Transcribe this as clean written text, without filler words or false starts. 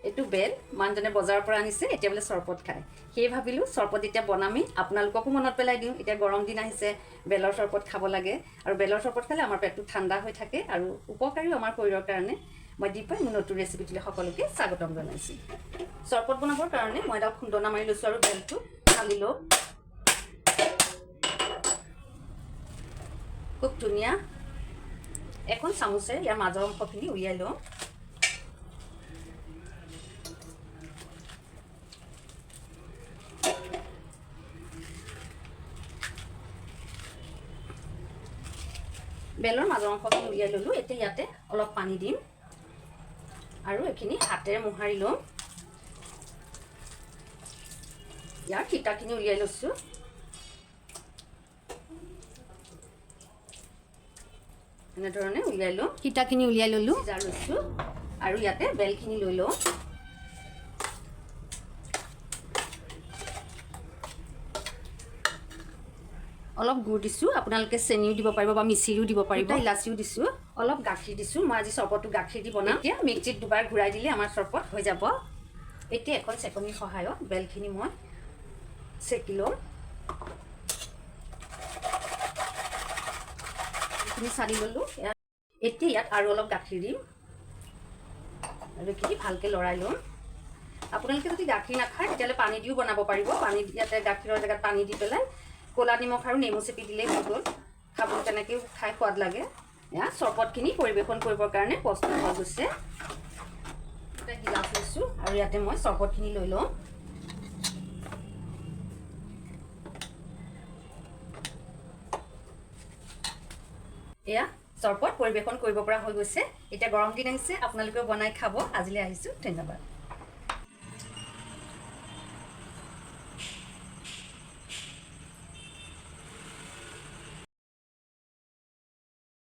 এইটো বেল মানুহজনে বজাৰৰ পৰা আনিছে এতিয়া বোলে চৰবত খায় সেই ভাবিলোঁ চৰবত এতিয়া বনামি আপোনালোককো মনত পেলাই দিওঁ এতিয়া গৰম দিন আহিছে বেলৰ চৰবত খাব লাগে আৰু বেলৰ চৰবত খালে আমাৰ পেটটো ঠাণ্ডা হৈ থাকে আৰু উপকাৰীও আমাৰ শৰীৰৰ কাৰণে মই দীপাই মোৰ নতুন ৰেচিপিটোলৈ সকলোকে স্বাগতম জনাইছোঁ চৰবত বনাবৰ কাৰণে মই এটা খুন্দনা মাৰি লৈছোঁ আৰু বেলটো ফালি লওঁ খুব ধুনীয়া এখন চামুচেৰে ইয়াৰ মাজৰ অংশখিনি উলিয়াই লওঁ বেলৰ মাজৰ অংশখিনি উলিয়াই ল'লোঁ এতিয়া ইয়াতে অলপ পানী দিম আৰু এইখিনি হাতেৰে মোহাৰি লওঁ ইয়াৰ সীতাখিনি উলিয়াই লৈছোঁ এনেধৰণে উলিয়াই লওঁ সীতাখিনি উলিয়াই ল'লোঁ সিজাৰ লৈছোঁ আৰু ইয়াতে বেলখিনি লৈ লওঁ অলপ গুড় দিছোঁ আপোনালোকে চেনিও দিব পাৰিব বা মিচিৰিও দিব পাৰিব ইলাচিও দিছোঁ অলপ গাখীৰ দিছোঁ মই আজি চৰবতটো গাখীৰ দি বনাম এতিয়া মিক্সিত দুবাৰ ঘূৰাই দিলে আমাৰ চৰবত হৈ যাব এতিয়া এখন চেকনিৰ সহায়ত বেলখিনি মই চেকি লওঁ এইখিনি চালি ল'লোঁ এতিয়া ইয়াত আৰু অলপ গাখীৰ দিম আৰু এইখিনি ভালকৈ লৰাই লওঁ আপোনালোকে যদি গাখীৰ নাখায় তেতিয়াহ'লে পানী দিও বনাব পাৰিব পানী ইয়াতে গাখীৰৰ জেগাত পানী দি পেলাই ক'লা নিমখ আৰু নেমু চেপি দিলেই হৈ গ'ল খাবলৈ তেনেকৈও খাই সোৱাদ লাগে এয়া চৰবতখিনি পৰিৱেশন কৰিবৰ কাৰণে প্ৰস্তুত হৈ গৈছে এটা গিলাচ লৈছোঁ আৰু ইয়াতে মই চৰবতখিনি লৈ লওঁ এয়া চৰবত পৰিৱেশন কৰিব পৰা হৈ গৈছে এতিয়া গৰম দিন আহিছে আপোনালোকেও বনাই খাব আজিলৈ আহিছোঁ ধন্যবাদ